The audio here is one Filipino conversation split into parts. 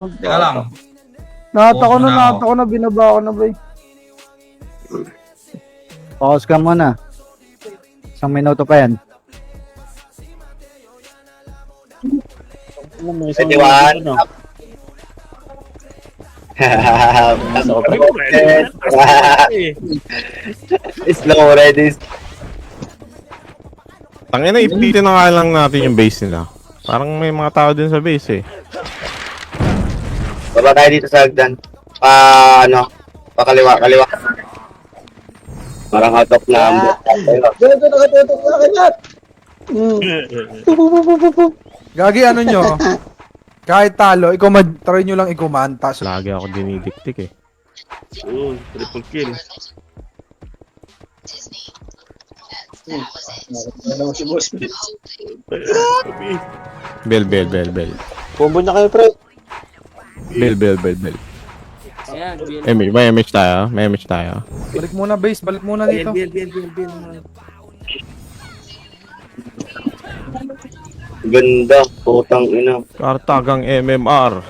Teka lang. Nahata ko na, binaba ko na, bay. Pause ka muna. Isang minuto pa yan. 21. Slow already. Tangina, ipitin na nga lang natin yung base nila. Parang may mga tao din sa base eh. Baba tayo dito sa hagdan. Pakaliwa. Parang out of na ambot. Dito nakatutok sa akin lahat. Gagi, ano nyo? Kahit talo, try nyo lang ikumanta. Lagi ako dinidiktik eh. Triple kill. Bell. Combo na kayo, pre. Bell. May image tayo. Balik muna base, balik muna dito. Ganda. Putang ina. Kartagang MMR.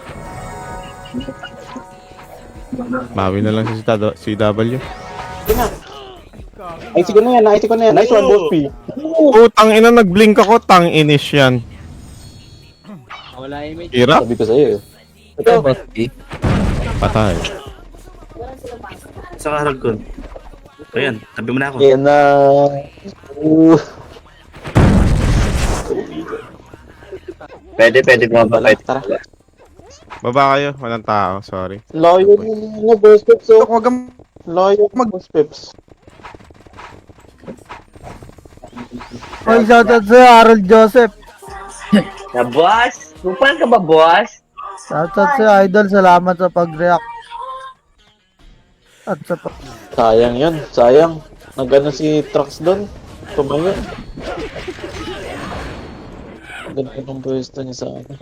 Bawi na lang si CW. Ay, sige na yan. Nice one, boss P. Putang ina, nag-blink ako. Tang-inis yan. Wala image. Hirap. Sabi ko sa'yo eh. Ito, boss. Patay. Sa karag ko. Ayan, tabi mo na ako. Yan na. Pwede bumaba. Tara. Baba kayo. Walang tao. Sorry. Loyo na, boss Peps. Huwag kang Loyo boss Peps. Ay, shoutout sa'yo, Harold Joseph. Na boss? Lupan ka ba, boss? Shoutout sa'yo, idol. Salamat sa pag-react. At sa Sayang yun. Nagano si Trax doon. Tumayo. Ganda ng pwesto niya sa ano.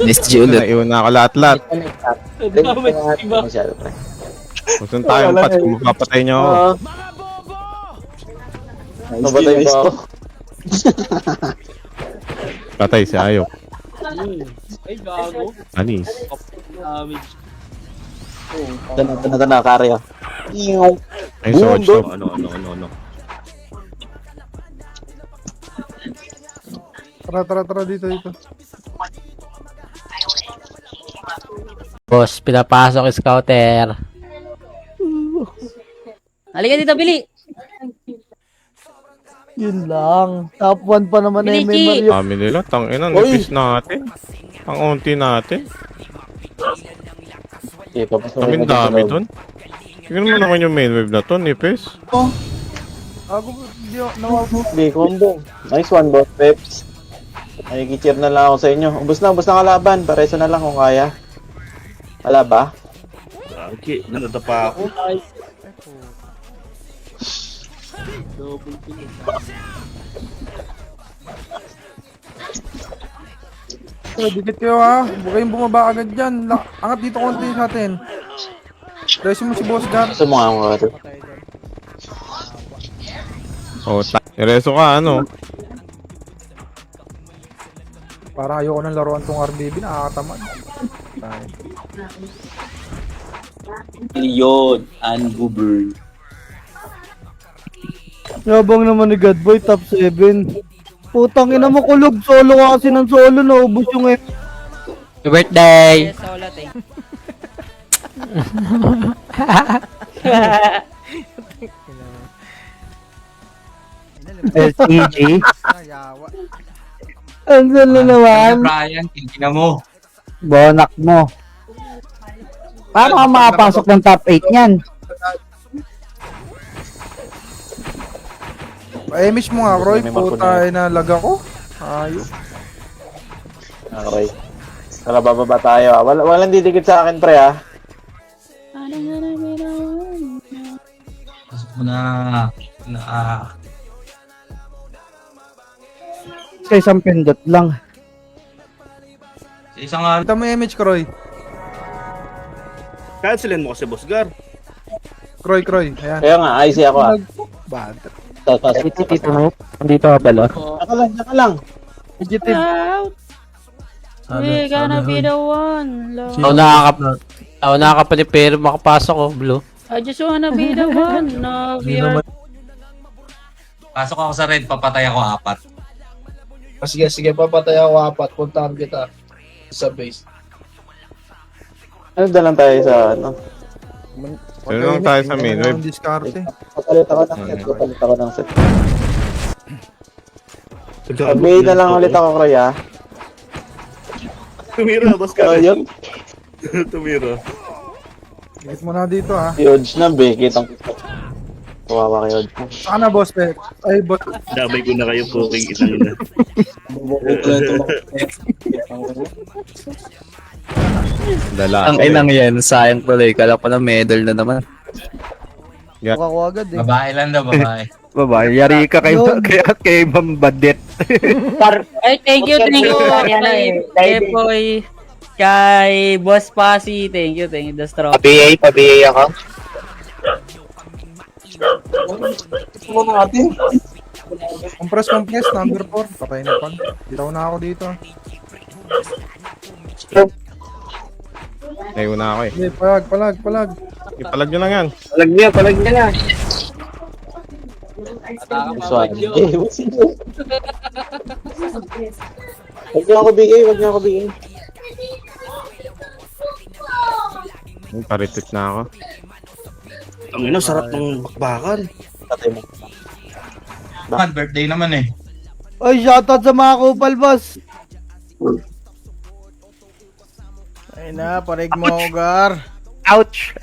Naiwan na ako lahat. Masyado, pre. Kung tayong pats kung mapapatay nyo ako. Nabatay ba ako? Patay si Ayok. Ay, gago. Anis. Damage. Tana, karya. Ay, sword shop. Ano. tara dito. Boss, pinapasok scouter. Halika dito, Bili. yun lang. Top 1 pa naman na Biliki. Mario. Kami nila, tangina, nipis natin. Ang unti natin. Kami dami dun. Tignan mo naman yung main wave na to, nipis. Ako, hindi ako, Big combo. Nice one, boss Peps. Ay, kicheer na lang ako sa inyo. Ubus na kalaban. Pareso na lang kung kaya. Wala ba? Okay, natapa ako. dikit kayo ha. Huwag kayong bumaba agad dyan. Angat dito konti sa atin. Reso mo si Boss Gar. Sa mga mga Oh, Reso ka, ano? Para ayoko nang laruan tong RBB. Nakakatamad. Yun, Anguber. Yabang naman ni Godboy, top 7. Putang ina mo, kulog. Solo ka kasi ng solo. Naubos yung Happy birthday! Sa ulat eh. LCG. Ansan na naman. Brian, tingnan mo. Bonak mo. Paano ka makapasok ng top 8 niyan? Image mo nga, Roy. May Puta, nalaga ko. Ayos. Okay. Tara, bababa tayo. Walang didikit sa akin, pre, ha? Pasok mo na. Sa isang pindot lang. Sa isang araw. Kita mo yung image ko, Roy. Cancelin mo kasi, Boss Gar. Kroy. Ayan. Kaya nga, IC ako, ha? Bad. Tito mo. Nandito ka pala. Naka lang. Fugitive. We gonna be the one. Lord. Ako nakakapalipero makapasok ko, Blue. I just wanna be the one. No, we are... Pasok ako sa red, papatay ako 4. Sige, papatay ako 4. Puntahan kita sa base. Ano dalang tayo sa ano? Sino lang tayo sa main wave? Diskarte. Papalit ako ng set. Sabihin na lang ulit ako, Kroy, ha? Tumira, boss ka. Yun. Tumira. Higit mo na dito ha. Si Odge na, be. Kitang kawawa kay Odge. Saan na boss Pep? Ay boss. Damay ko na kayo po king isang ina. Dala. Ang inang yan, sayang tuloy. Kala ko na medal na naman. Kuha ko agad eh. Babae lang daw, babae. Babae, yari ka kay Yun. kay Ma'am Badet. Ay, thank you kay Boy. Kay Boss Pasi. Thank you, the straw. Pa-BA ako. Compress, number 4. Patay na pag. Bitaw na ako dito. Ngayon na ako eh. Hindi, palag. Ipalag nyo lang yan. Palag niya na. Next one. Eh, what's it? Huwag niyo ako bigay. Paritit na ako. Ang ina, sarap ng bakbakan. Patay mo. Birthday naman eh. Ay, shoutout sa mga kupal, boss. Ay na, parig mo, Gar. Ouch!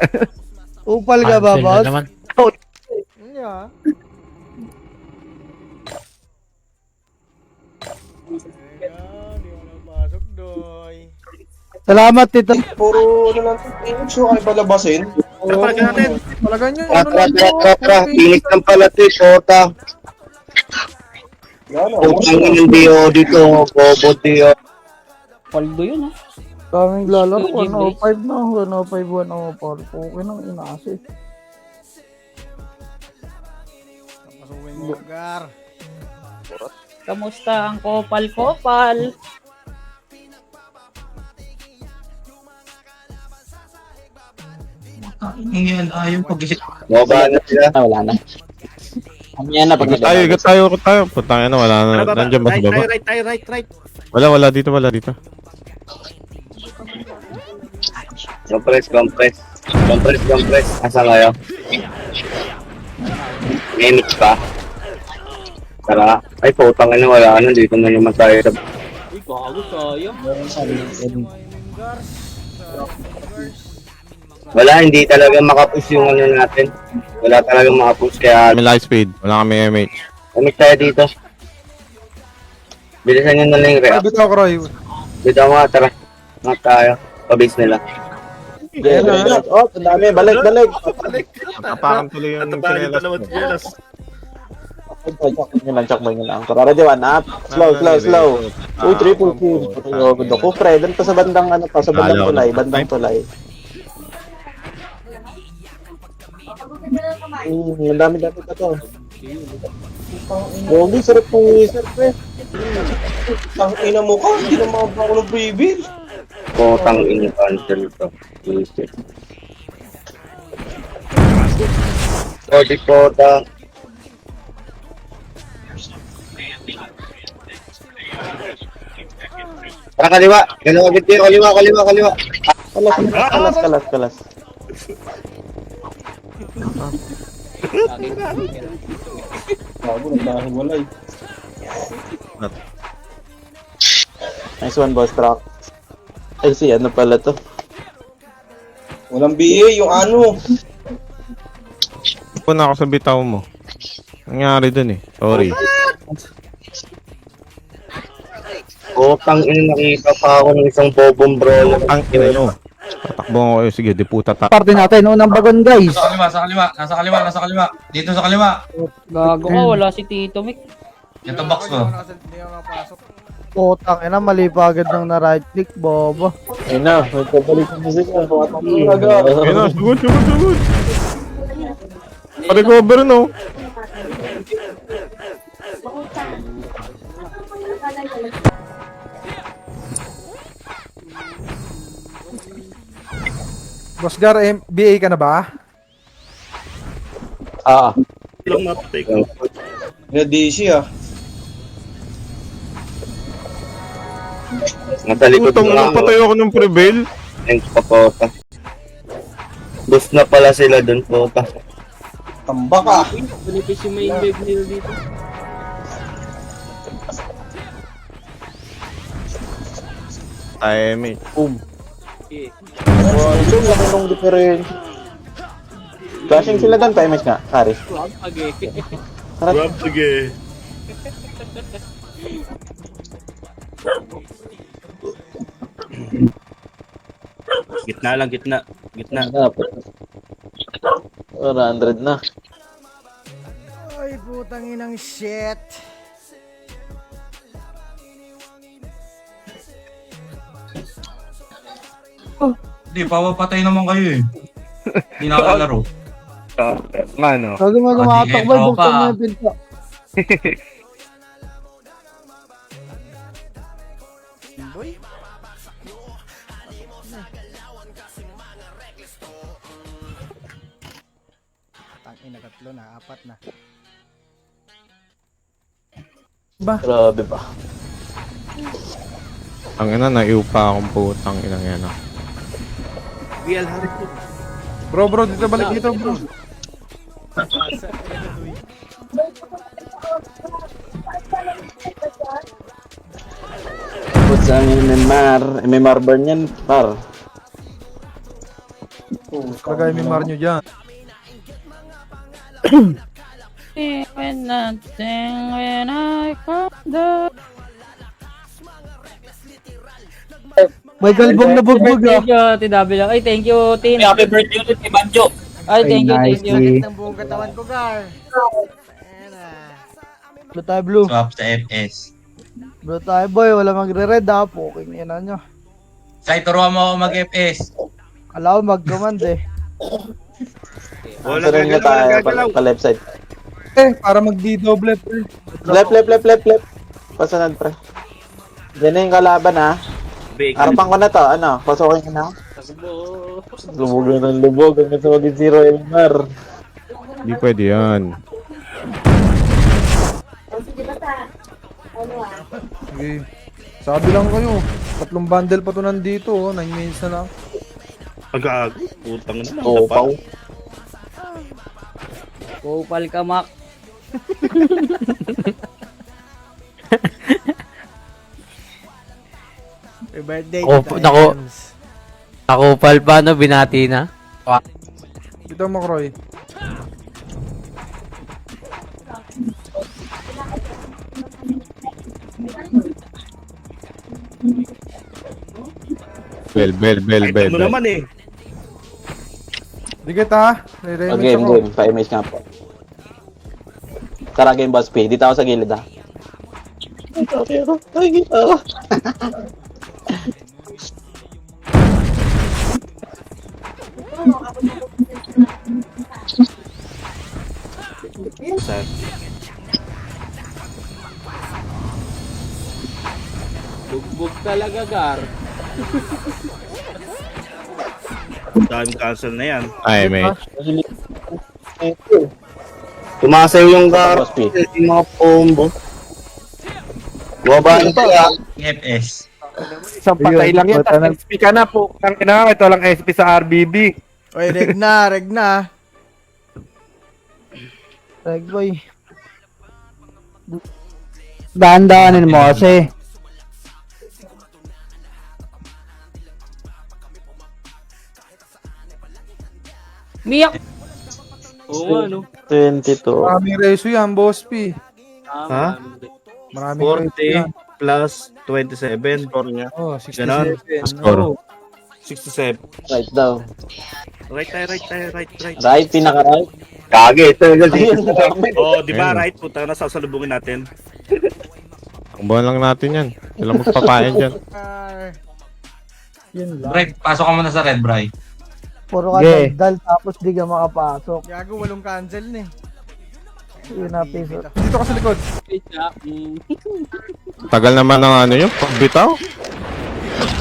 Kupal ka ba, Cancel na boss? naman. Yeah. Salamat, Tito. Puro ano lang ito. Gusto kayo palabasin? Palagan nyo. Tara. Pinik ng pala ito, Tota. Putang ng Dio dito. Bobo Dio. Paldo yun ha. Kaming lalaro, 105 na, 105, 104. Okay nang inaasi. Pasukin mo, Gar. Kamusta ang kopal? Yan, ayaw pag-isip. Boba na sila. Wala na. Yan na pag Ikot tayo. Putangin na, wala na. Nandiyan ba sa baba? Right. Wala dito. Compress. Asa kayo? May mix pa? Tara. Ay, putang ina, wala na. Dito na naman tayo sa... Uy, bago sayang. Wala, hindi talaga makapush yung ano natin. Wala talaga makapush, kaya... Kami light speed. Wala kami MH. Umik tayo dito. Bilisan nyo na lang yung react. Bitaw, Kroy. Dito mga, tara. Mga tayo. Pabase nila. Oh, ang dami. Balik. Tapakan tuloy yung chinelas. Chakboy nyo lang. Tara, ready, one up. Slow. Uy, triple kill. Patay ako, pre. Doon pa sa bandang bandang tulay. Ang dami pa to. Gogi, sarap pong wizard, pre. Ang ina mo ka, hindi na makabaka ko ng pre-build. Potang ina cancel to. Sorry, Pota. Tara, kaliwa. Ganun agad kayo. Kaliwa. Kalas. Bago, nagkahiwalay. Nice one, boss truck. Ay, ano pala to? Walang BA, yung ano. Puna ako sa bitaw mo. Nangyari dun eh. Sorry. Potang ina, nakita pa ako ng isang bobong bro. Ang ina nyo. Tatakbo ko kayo. Sige, diputa ta. Parte natin, unang bagon guys. Nasa kaliwa. Dito sa kaliwa. Gago ka, wala si Tito Mick. Ito box ko. Hindi ako makapasok. Putang ina, mali pa agad ng na-right click, bobo. Ayun na, magpapalik yung music. Ayun na, sugod. Pa-recover no. Boss Gar, BA ka na ba? Lang mapatay ko. Na-DC ah. Nasa likod Putang ina, patay ako ng prevail. Thanks pa po. Boost na pala sila dun po. Tamba ka. Manipis yung main wave nila dito. Timing. Wow, ito lang nung difference. Flashing sila doon, pa-image nga, Karis. Grab sige. Gitna lang, gitna. Gitna. 100 na. Ay, putang inang shit. Hindi, papapatay naman kayo eh. Hindi nakakalaro. Ano? Sabi mo lumatakbay, Ikaw buksan pa. mo yung pinto. Tangina, tatlo na, apat na. Grabe ba? Ang ina, naiupa akong putang inang yan. Bro, dito balik dito, bro. What's ang MMR? MMR burn yan, par. Kagay may mar nyo dyan. When I come down. May galbong na bugbog ah. Thank you, TW. Ay, thank you, Tin. Happy birthday ulit kay Banjo. Ay, thank you, thank you. nicely. Ng buong katawan ko, Gar. Ayan ah. Blue tayo, blue. Swap sa FS. Blue tayo, boy. Wala magre-red ha. Poking yan na nyo. Sai, turuan mo ako mag-FS. Kala ko mag-command eh. Wala rin nga tayo, pa left side. Para magdi-double. Left. Pasunod, pre. Diyan na yung kalaban, ha. Harapan ko na to, ano, pasukin ko na. Lubog na ng lubog, hanggang sa maging zero MMR. Hindi pwede yan. Sige. Sabi lang kayo. 3 bundle pa to nandito, 9 minutes na lang. Agag. Putang na. Topaw. Kupal ka, Mac. Happy birthday, Nakupal pa, no? Binati na. Dito mo, Croy. Bell. Ano naman eh. Dikit ha. Re-remix Game, ako. game. Pa-image nga po. Tara, game boss P. Dito ako sa gilid, ha. Ay, gitara. Bugbog talaga, Gar. Time cancel na yan. Ay, mate. Tumasaw yung Boss P. yung mga combo. Bumaba na sila. FS. Isang patay lang yan. Tapos SP ka na po. Ang ina, ito lang SP sa RBB. Oy, reg na. Reg, boy. Dahan-dahanin mo kasi. Miyak! Oo, ano? 22. Maraming reso yan, Boss P. Ha? Maraming reso yan. 40 plus 27. Score niya. Oh, Ganon. 67. Score. Oh. 67. Right daw. Right. Right, pinaka-right. Kage, ito yung Ayun, Oh, di ba Ayun. right? Puta na sasalubungin natin. Ang buwan lang natin yan. Walang magpapayan dyan. Yun lang. Bray, pasok ka muna sa red, Bray. Puro ka Yeah. daldal tapos di ka makapasok. Gago, walong cancel na eh. Yun na, piso. Dito ka sa likod. Tagal naman ng ano yun, pagbitaw.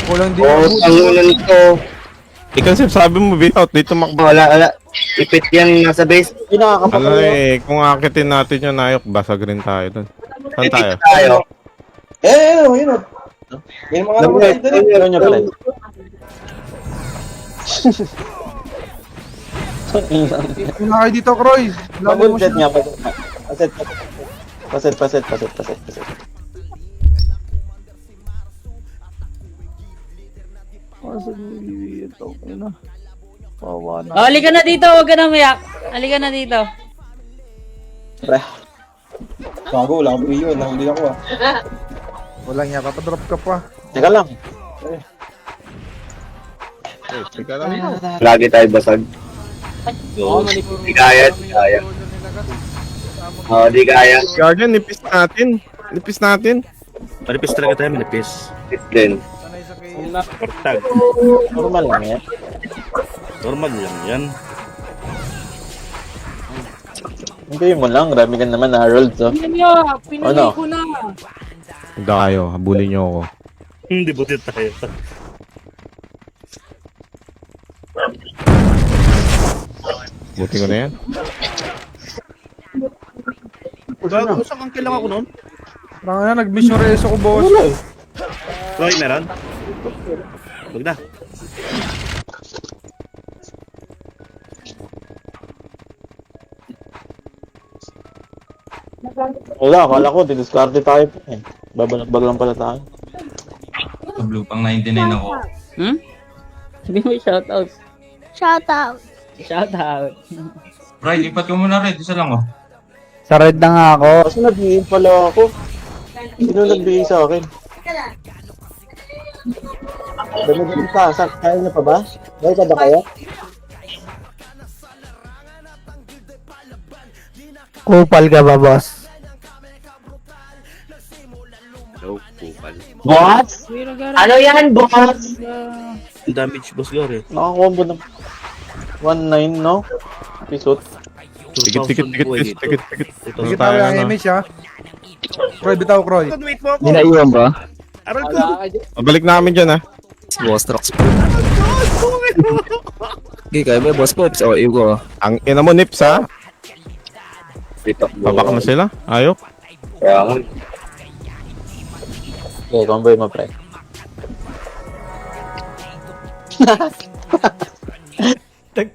Kulang din. Oo, tangunan nito. Ikaw Sip, sabi mo bitaw, dito makba. Wala. Ipit yan nasa base. Hindi nakakapag- Ano eh, kung akitin natin yung Nayok, basag rin tayo dun. Saan tayo? Tayo. Yun o. Yung mga naman tayo doon. Ano niya pala? Yun na kayo dito, Kroy. Lalo mo Pag-set siya. niya. Paset. Kasi ito, ano. Pawa na. Oh, halika na dito, huwag ka na umiyak. Halika na dito. Pre. Bago, wala akong yun. Nahuli ako ah. Walang niya, papadrop ka pa. Teka lang. Lagi tayo basag. Di kaya. Oo, di kaya. Guardian, nipis natin. Manipis talaga tayo, manipis. Ipit din. Pagtag. Normal lang yan. Normal lang yan. Hindi mo lang. Rami ka naman na Harold. So. Ano? Hindi kayo, habulin nyo ako. Hindi butit tayo. Buti ko na yan. Saan kang kailangan ko nun? Parang na, nag-mission race ako, boss. Roy, meron? Huwag na. Wala, akala ko. Didiscarte tayo pa eh. Babalagbag lang pala tayo. Blue pang 99 ako. Hmm? Sabi mo shoutout. Shoutout. Shoutout. Bray, lipat ko muna rin. Isa lang oh. Sa red na nga ako. Kasi nag-iin pala ako. Sino nagbigay sa akin? Dami pa. Kaya niya pa ba? Dahil ka ba kaya? Kupal ka ba, boss? No, kupal. Boss? Ano yan, boss? Damage, boss Gary. Nakakombo ng 1-9, no? Episode. Tikit. Sige tayo ang image, ha. Kroy, bitaw, Kroy. Wait mo ako! Ninaiwan ba? Aral ko! Pabalik namin dyan, ha. Boss trucks po. Okay, kaya ba, boss Pops? O, iwo. Ang ina mo, Nips, ha. Dito. Babak na sila. Ayok. Kaya nga. Okay, convoy mo, pre. Thank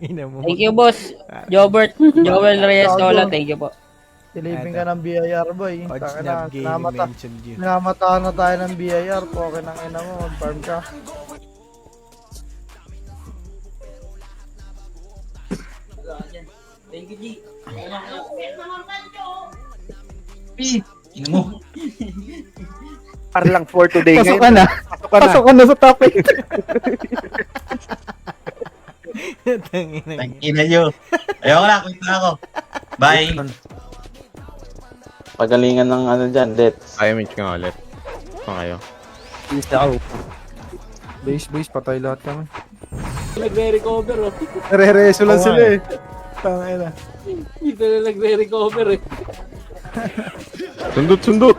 you, boss. Jobert, Joel Reyes Sola, thank you po. Silipin ka ng BIR, boy. Taka na, namatahan na tayo ng BIR. Poke ng ina mo, mag-farm ka. Thank you, G. Ino mo. Parang for today Pasok ka na. Pasok ka na sa top 8. Tangina nyo. Ayoko na, quit na ako. Bye. Pagalingan ng ano dyan, Let's. Ay, image nga ulit. Saan kayo? Base, patay lahat kami. Nagre-recover, oh. Re-reso lang sila, eh. Tangina. Dito na nagre-recover, eh. Sundot.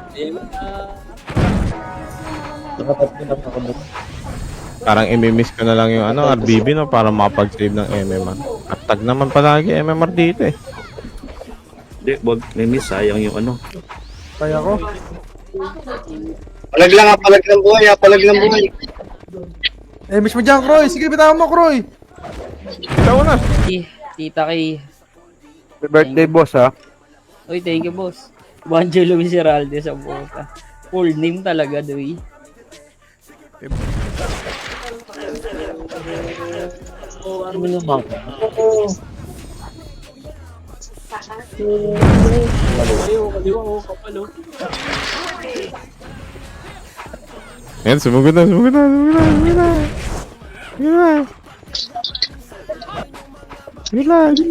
Parang imimiss ko na lang yung ano, RBB, no? Para makapag-save ng MMR. At tag naman palagi MMR dito, eh. Hindi, wag. May miss, sayang yung ano. Kaya ko. Palag ng buhay. Image mo dyan, Kroy. Sige, bitaw mo, Kroy. Ikaw na. Tita kay... Happy birthday, boss, ha? Uy, thank you, boss. Banjo Luis Heralde sa buta. Full name talaga, Dewey. Ano naman? Yan, sumugod na. Sige lang.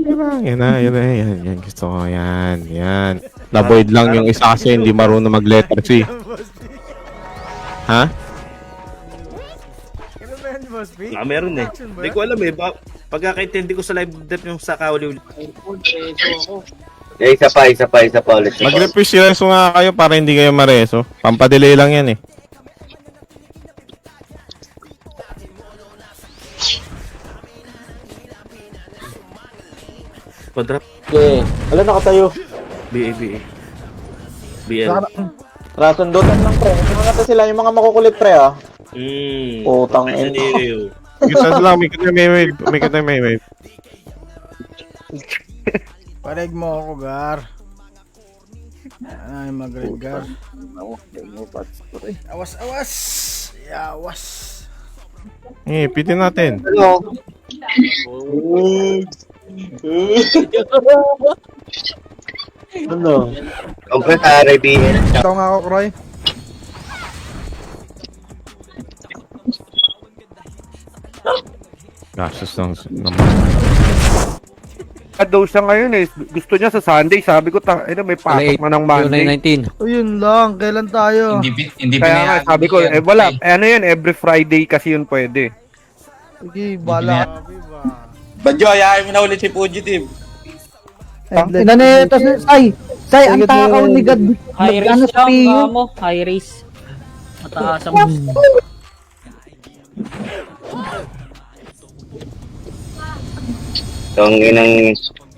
Yan. Gusto ko, yan. Naboid lang yung isa kasi hindi marunong mag-letter C. Ha? Meron eh. Hindi ko alam eh. Pagkakaintindi ko sa live death yung sa kauli-uli. Isa pa ulit. Mag-refresh reso nga kayo para hindi kayo mareso. Pampadilay lang yan eh. Quadrop. Okay. Wala nakatayo. BA. BL. Rasundutan lang pre. Mga sila yung mga makukulit pre ah. Putang ina. Kita lang, may kita may wave. Parig mo ako, Gar. Ay, mag-red, Gar. Awas. Yawas. Pitin natin. Ano? Kompletare BL. Ito nga ako, Croy. Gastos ng Daw siya ngayon eh. Gusto niya sa Sunday. Sabi ko, may pasok na ng Monday. 19. O yun lang, kailan tayo? Hindi Kaya nga, sabi ko, wala. Ano yan, every Friday kasi yun pwede. Sige, bala. Banjo, ayahin mo na ulit si Fugitive. Ina nito si Sai, ang takaw ni God. High Ano race sa lang PU? mo. High race. Mataas ang Ang inang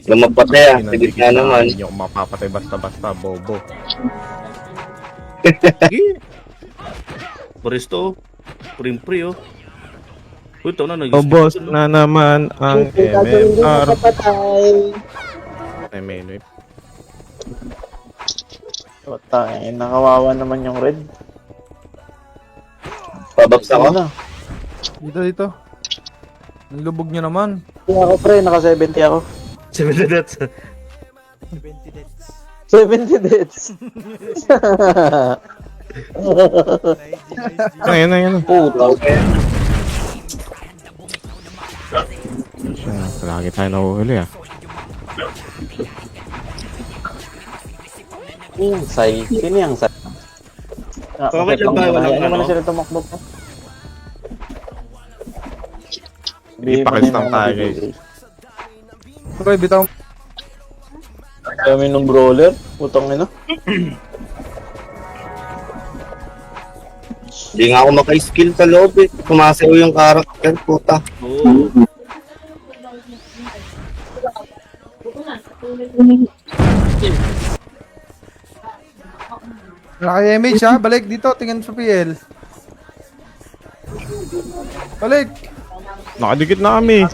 lumapat na yan. Sigit nga naman. Hindi ako mapapatay basta-basta, bobo. Paristo. Prim-pri oh. Uy, ito na Boss na naman ang MMR. Ay, may wave. Putang ina, kawawa naman yung red. Pabagsak ako. Ano? Dito. Ang lubog niya naman. Hindi ako pre, naka 70 ako. 70 deaths. 70 deaths. Ayun. Puta. Lagi tayo nahuhuli ah. Say. Sino yung say? Okay lang ba? Walang Ano ano? na sila tumakbo pa? Ipakis lang tayo guys. Croy, bitaw. Kami nung brawler. Putang ina. Hindi nga ako maka-skill sa loob eh. Kumasayaw yung karakter, puta. Oo. Wala kayo image ha. Balik dito. Tingnan sa PL. Balik. Nakadikit na kami.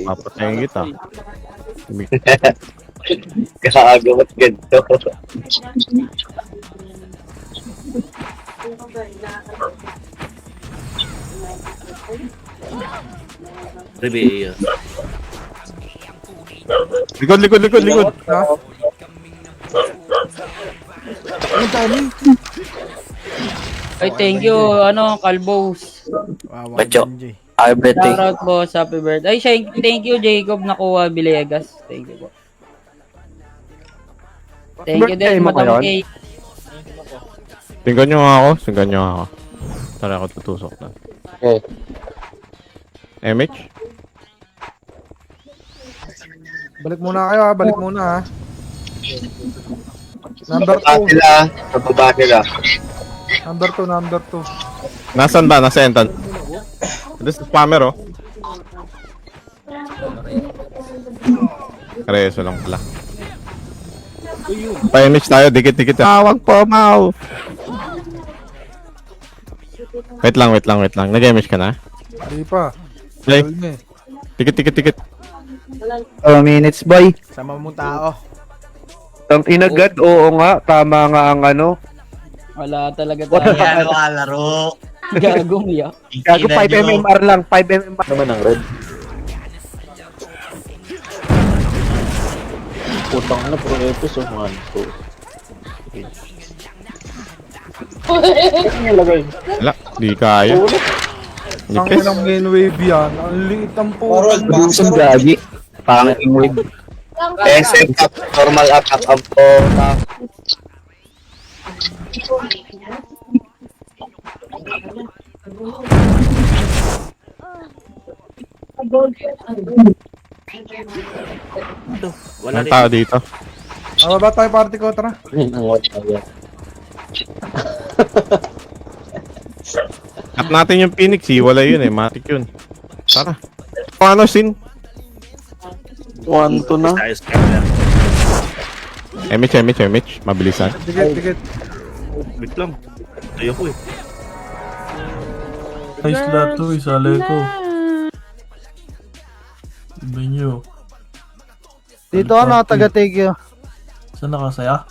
Papatayin kita. Kakagamat ganito. BA. Likod. Ha? Ang dami. Ay, thank you, Kalbos. Bacho. Happy birthday. Shoutout boss, happy birthday. Ay, thank you, Jacob Nakuha Villegas. Thank you po. Thank you Birthday din, mo Madam ngayon? K. Tingnan nyo ako. Tara ako tutusok na. Okay. MH? Balik muna kayo ha. Balik muna ha. Number Sa baba sila. 2. Number 2. Nasaan ba? Nasa entan? This is spammer oh. Reso lang pala. Pa-MH tayo, dikit-dikit. Wag po, Mau! Wait lang. Nag-MH ka na? Hindi pa. Hey, Balik na eh. dikit. 2 minutes, boy. Sama mong tao. Ang inagad, oo nga. Tama nga ang ano. Wala talaga tayo. Ano ka laro? Gagong ya. Gago 5 MMR lang. 5 MMR. Naman ang red. Putang ina, puro episode 1, 2. Ano nilagay? Wala, di kaya. Ang Nipis. ilang main wave yan. Ang liit ang po. Busong gagi. Panging wave. SM up. Normal attack up po. Wala Ang tao dito. Baba tayo party ko, tara. At natin yung Phoenix, wala yun eh. Matik yun. Tara. Paano, Sin? 1-2 na. tayo scatter. Emich. Mabilisan. Dikit. Wait lang. Tayo ko eh. Nice lahat to, isali ko. Iba nyo. Dito taga-take you. Saan nakasaya?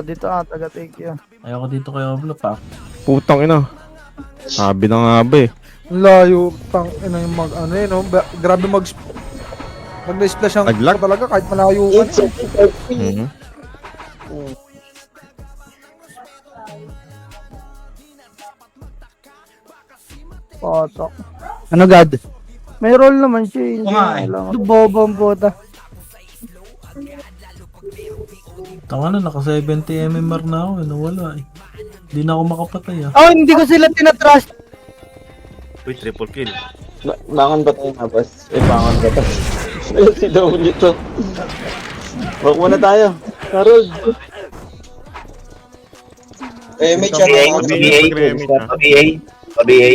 Dito taga-take you. Ayoko dito kay Oblo pa. Putang ina. Sabi na nga ba eh. Ang layo, tang ina yung no? Grabe mag-splash ang Naglag? talaga kahit malayo ka. Mhm. Potok. Ano, God? May roll naman siya. Hindi nga eh. kailangan. Bobo ang puta. Tanga na, naka 70 MMR na ako, nawala eh. Hindi na ako makapatay ah. Oh, hindi ko sila tinatrust. Uy, triple kill. Bangon ba tayo nga, boss? Bangon ba tayo? Si W to. Walk muna tayo. Harold. May chat ako. PBA. PBA.